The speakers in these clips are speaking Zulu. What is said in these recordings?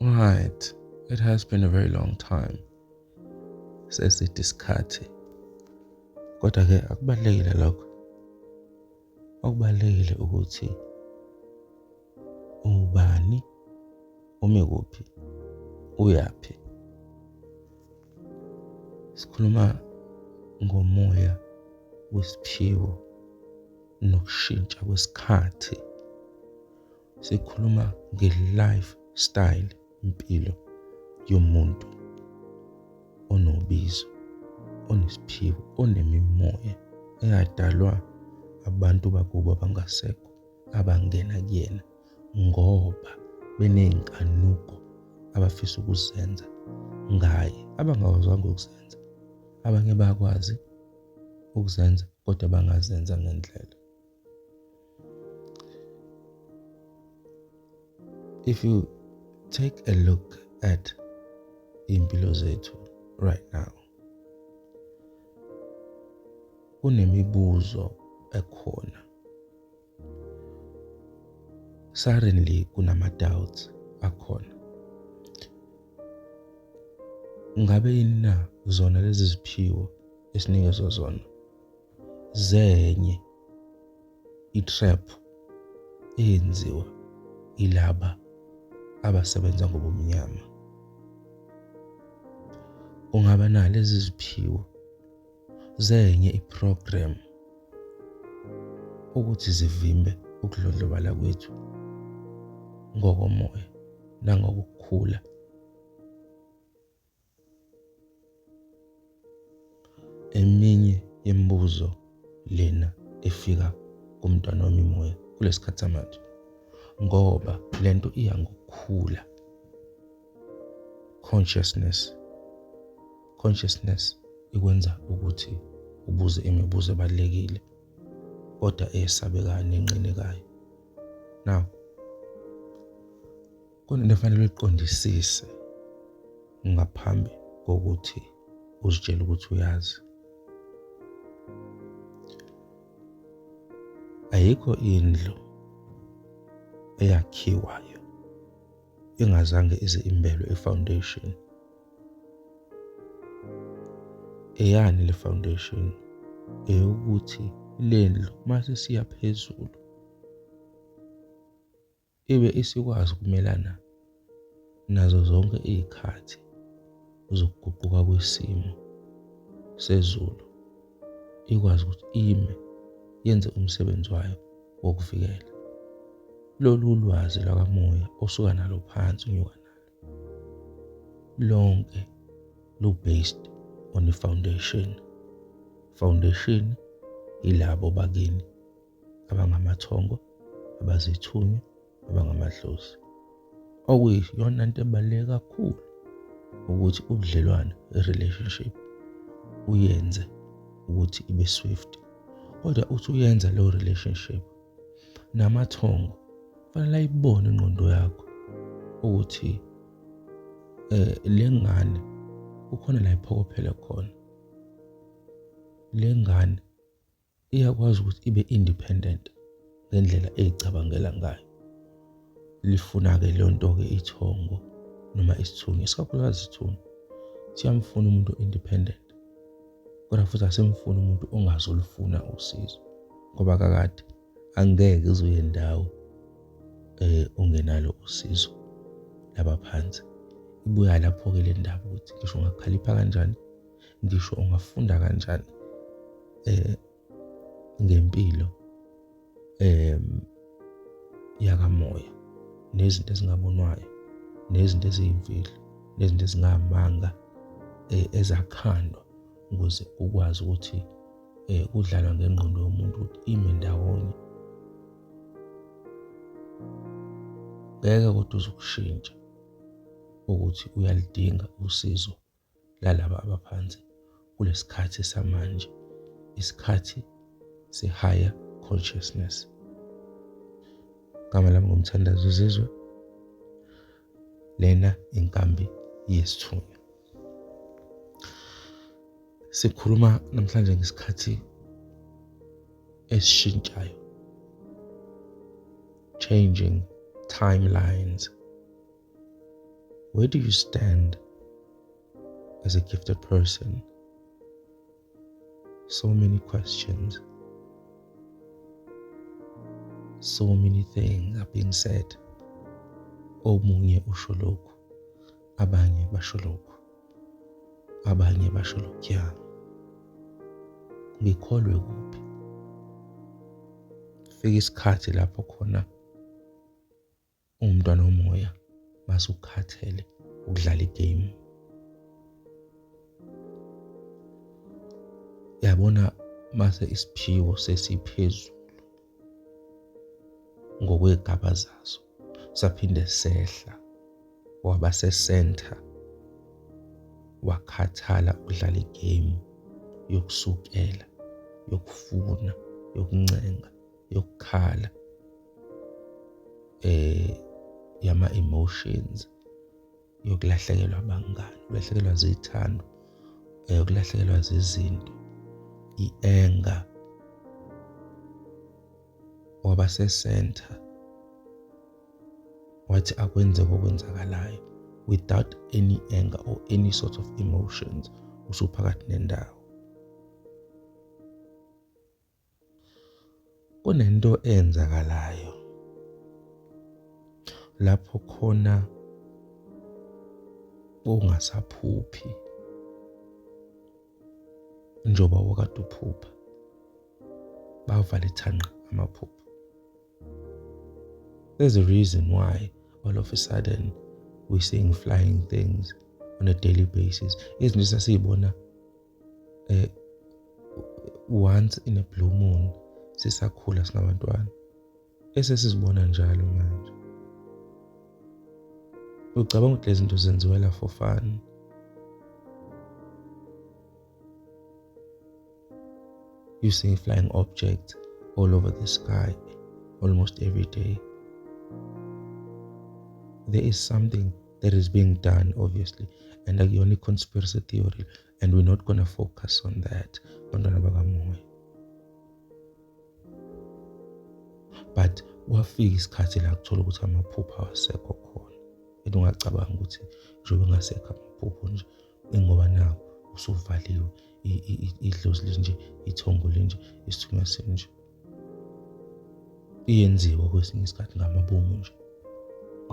Right, it has been a very long time sesithi isikhathi, kodwa-ke akubalulekile lokho. Okubalulekile ukuthi ubani, ume kuphi, uyaphi. Sikhuluma ngomoya wesiphiwo nokushintsha kwesikhathi. Sikhuluma nge-lifestyle, impilo yomuntu onobizo, onesiphiwo, onemimoya eyadalwa abantu bakubo abangasekho abangena kuyena ngoba beney'nkanuko abafisa ukuzenza ngaye abangakwazanga ukuzenza. Abanye bayakwazi ukuzenza kodwa bangazenza ngendlela. If you take a look at iy'mpilo zethu right now, kunemibuzo ekhona. Suddenly kunama-doubts akhona. Ngabe yini na zona lezi ziphiwo esinikezwa zona zenye i-trap eyenziwa ilaba abasebenza ngobumnyama? Kungaba na lezi ziphiwo zenye i-program ukuthi zivimbe ukudlondlobala kwethu ngokomoya nangokukhula? Eminye yemibuzo lena efika kumntwana wami imoya kulesikhathi samanje, ngoba lento iya ngokukhula. Consciousness ikwenza ukuthi ubuze imibuzo ebalulekile kodwa esabekayo nenqinekayo. Now, kunento efanele uyiqondisise ngaphambi kokuthi uzitshele ukuthi uyazi. Ayikho indlu eyakhiwayo ingazange ize imbelwe i-foundation. Eyani le foundation? Eyokuthi le ndlu mase siya phezulu ibe isikwazi ukumelana nazo zonke izikhathi zokuguquka kwesimo sezulu, ikwazi ukuthi ime yenze umsebenzi wayo wokuvikela. Lolu lwazi lwakamoya osuka nalo phansi unyuka nalo lonke lu-based on i-foundation. Foundation ilabo bakini abangamathongo, abazithunywa, abangamadlozi. Okuyiyona nto ebaluleke kakhulu ukuthi ubudlelwane, i-relationship, uyenze ukuthi ibe swift. Kodwa uthi uyenza leyo relationship, namathongo kufanele ayibone ingqondo yakho ukuthi le ngane kukhona la iphokophele khona. Le ngane iyakwazi ukuthi ibe independent ngendlela eyicabangela ngayo. Lifuna-ke leyo nto-ke ithongo noma isithunywa, isikakhulukazi isithunywa siyamfuna umuntu independent, kodwa futhi asimfuna umuntu ongazolufuna usizo, ngoba kakade angeke uzuye ndawo ungenalo usizo labaphansi. Ibuya lapho-ke le ndaba ukuthi ngisho ungakhalipha kanjani, ngisho ungafunda kanjani ngempilo yakamoya, nezinto ezingabonwayo, nezinto eziyimfihlo, nezinto ezingamanga ezakhandwa ukuze ukwazi ukuthi kudlalwa ngengqondo yomuntu ukuthi ime ndawonye. Ngeke kodwa uzukushintsha ukuthi uyalidinga usizo lalaba abaphansi kulesikhathi samanje, isikhathi se-higher consciousness. Igama lami ngumthandazo Zizwe, lena inkambi yesithunywa. Sikhuluma namhlanje ngesikhathi esishintshayo, changing timelines. Where do you stand as a gifted person? So many questions. So many things are being said. Omunye usho lokhu, abanye basho lokhu, abanye basho lokhuya. Ngikholwe kuphi? Fika isikhathi lapho khona umntwana womoya mase ukhathele ukudlala igame. Yabona mase isiphiwo sesiphezulu ngokwegaba zazo saphinde sehla waba se-center wakhathala ukudlala igame yokusukela, yokufuna, yokuncenga, yokukhala, yama emotions, yokulahlekelwa abangani, ukulahlekelwa zithando, ukulahlekelwa zizinto, i-anger, waba se-center wathi akwenzeke okwenzakalayo without any anger or any sort of emotions, usuphakathi nendawo. Kunento eyenzakalayo lapho khona ungasaphuphi njoba wakade uphupha, bavala ithanqa amaphupho. There's a reason why all of a sudden we're seeing flying things on a daily basis. Izinto sasiyibona once in a blue moon sisakhula singabantwana, esesizibona njalo manje. Ucabanga ukuthi lezi zinto zenziwela for fun? You see flying objects all over the sky almost every day. There is something that is being done, obviously, and like only conspiracy theory, and we're not going to focus on that. But wafika isikhathi la kuthola ukuthi amaphupho awasekho khona. Ungacabanga ukuthi njengoba ngasekho amaphupho nje ingoba nawo usuvaliwe idlozi linje, ithongo linje, isithunywa sinje. Iyenziwa kwesinye isikhathi ngamabomu nje.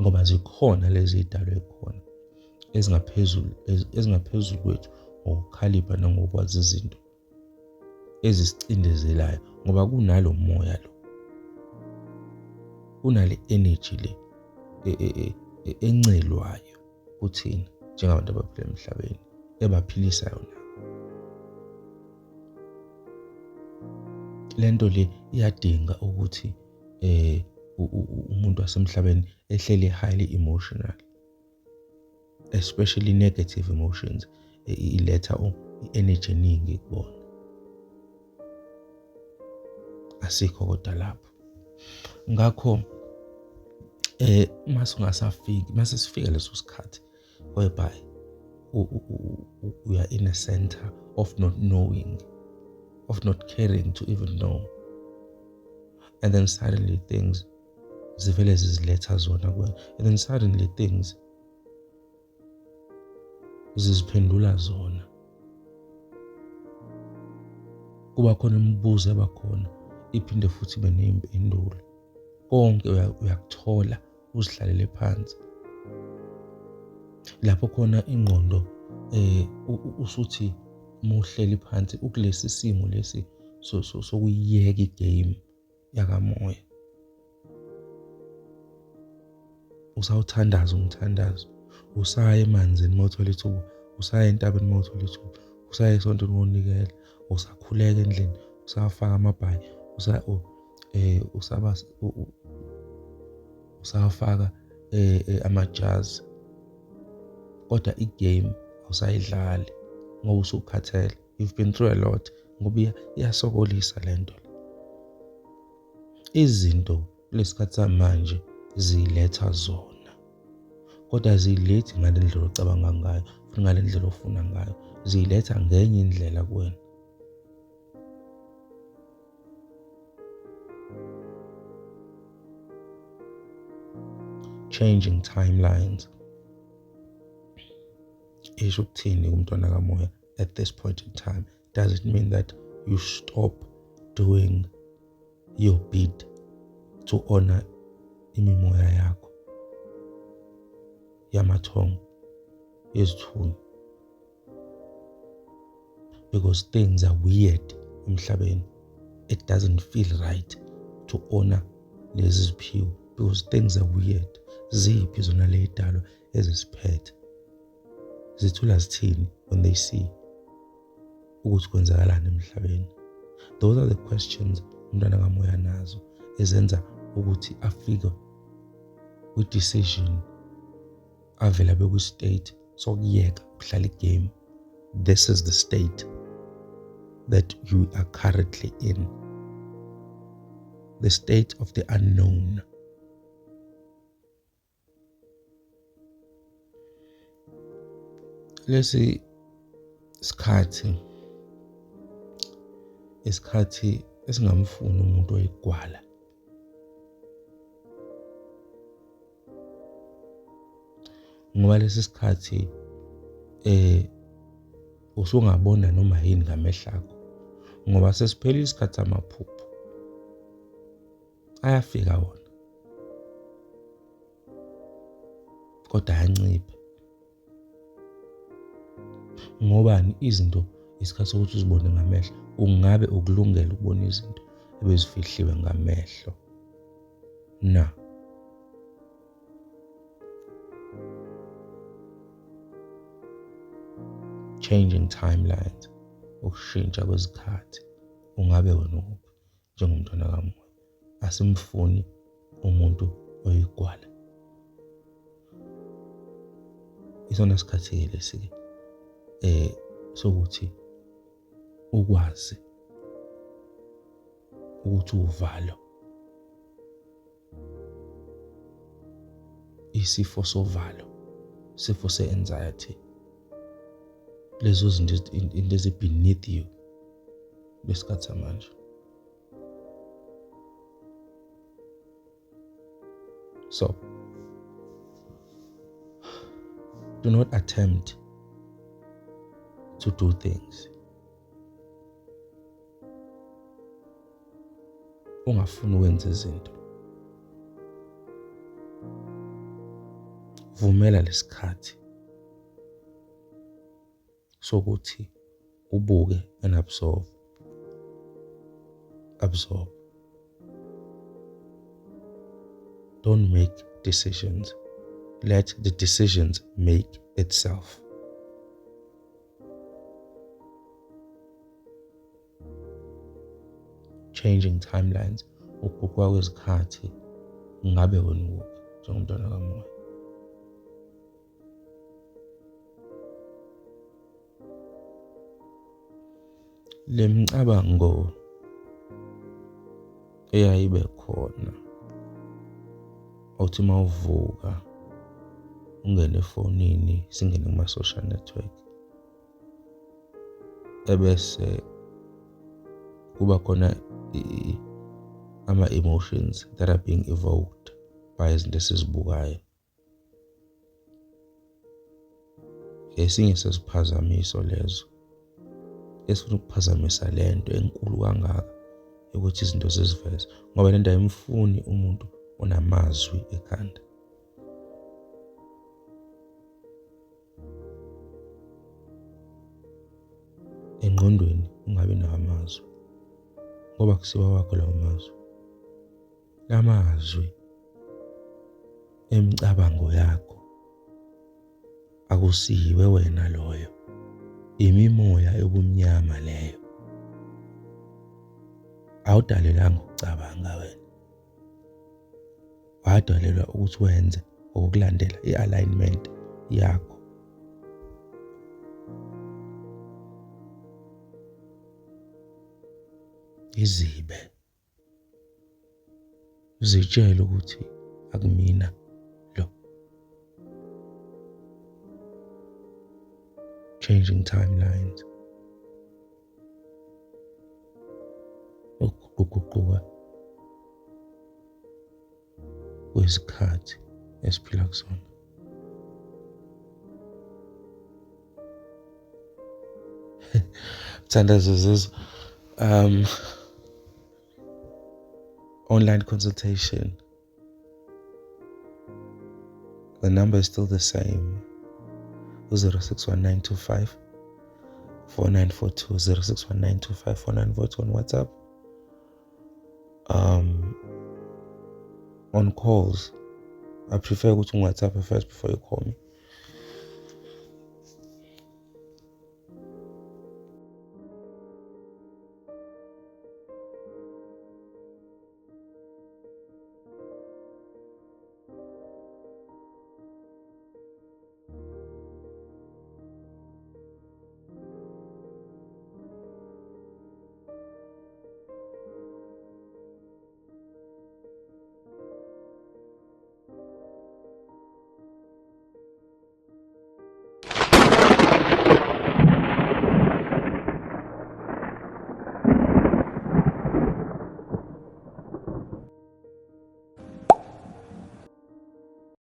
Ngoba zikhona lezi idalwa ekhona ezingaphezulu kwethu ngokukhalipha nangokwazi izinto ezisicindezelayo, ngoba kunalo moya lo, kunale energy le encelwayo kuthina njengabantu abaphila emhlabeni ebaphilisa yona. Lento le iyadinga ukuthi umuntu wasemhlabeni ehlele highly emotional, especially negative emotions, iletha i-energy eningi kubona. Asikho kodwa lapho. Ngakho mase sifika leso sikhathi whereby we are in a center of not knowing, of not caring to even know, and then suddenly things zivele ziziletha zona kuwena, and then suddenly things ziziphendula zona. Kuba khona imibuzo ebakhona iphinde futhi ibe nezimpendulo. Konke uyakuthola uzihlalele phansi lapho khona ingqondo usuthi muhleli phansi ukulesi simo lesi sokuyeka igame yakamoya. Usawuthandaza umthandazo, usaya emanzini mawuthola ithuba, usaya entabeni mawuthola ithuba, usaya esontweni ngonikela, usakhuleka endlini, usafaka amabhayi, usafaka amajazi, kodwa igame awusayidlali ngoba usukhathele. You've been through a lot ngoba iyasokolisa lento. Izinto kulesikhathi samanje ziletha zona, kodwa zilethi ngale ndlela ocabanga ngayo futhi ngale ndlela ofuna ngayo, ziletha ngenye indlela kuwena. Changing timelines, isho ukuthini kumntwana kamoya at this point in time? Does it mean that you stop doing your bid to honor imimoya yakho yamathongo yezithunywa? Because things are weird emhlabeni. It doesn't feel right to honor lezi ziphiwo because things are weird. Ziphi zona ley'dalwa ezisiphethe? Zithula zithini when they see ukuthi kwenzakalani emhlabeni? Those are the questions umntwana kamoya nazo ezenza ukuthi afike kwi-decision avela bekwi-state sokuyeka ukudlala igame. This is the state that you are currently in. The state of the unknown. Lesi isikhathi esingamfuni umuntu oyigwala. Ngoba lesi sikhathi usungabona noma yini ngamehlo akho, ngoba sesiphela isikhathi amaphupho. Ayafika wona kodwa ayancipha. Ngobani? Izinto isikhathi sokuthi uzibone ngamehlo, ungabe ukulungela ukubona izinto ebezifihliwe ngamehlo na? Changing timelines, ukushintsha kwezikhathi. Ungabe wena ukuphi njengomntwana kamoya? Asimfuni umuntu oyigwala. Isona sikhathi lesi sokuthi ukwazi ukuthi uvalo, isifo sovalo, isifo se-anxiety, lezo zinto into ezi-beneath you lesikhathi samanje. So do not attempt to do things ungafuni ukwenza izinto. Vumela lesikhathi sokuthi ubuke and absorb. Don't make decisions. Let the decisions make itself. Changing timelines, ukuguquka kwezikhathi. Ngabe wena ukuphi njengomntwana kamoya? Le micabango eyayibe khona uthi mawuvuka ungene efonini, singene kuma-social network, ebese kuba khona ama-emotions that are being evoked by izinto esizibukayo. Esinye sesiphazamiso lezo esifuna ukuphazamisa lento enkulu kangaka ukuthi izinto ziziveze, ngoba lento ayimfuni umuntu onamazwi ekhanda. Engqondweni ungabi nawo amazwi, ngoba kusiba wakho lawo mazwi. Lamazwi emicabango yakho akusiwe wena loyo, imimoya yobumnyama leyo. Awudalelanga ukucabanga wena, wadalelwa ukuthi wenze ukulandela i-alignment yakho. Izibe zitshela ukuthi akumina lo. Changing timelines, ukuguquka kwesikhathi esiphila kusona. Mthandazo Zizwe. Online consultation. The number is still the same. 061925 4942 061925 4942 on WhatsApp. On calls, I prefer going to WhatsApp first before you call me.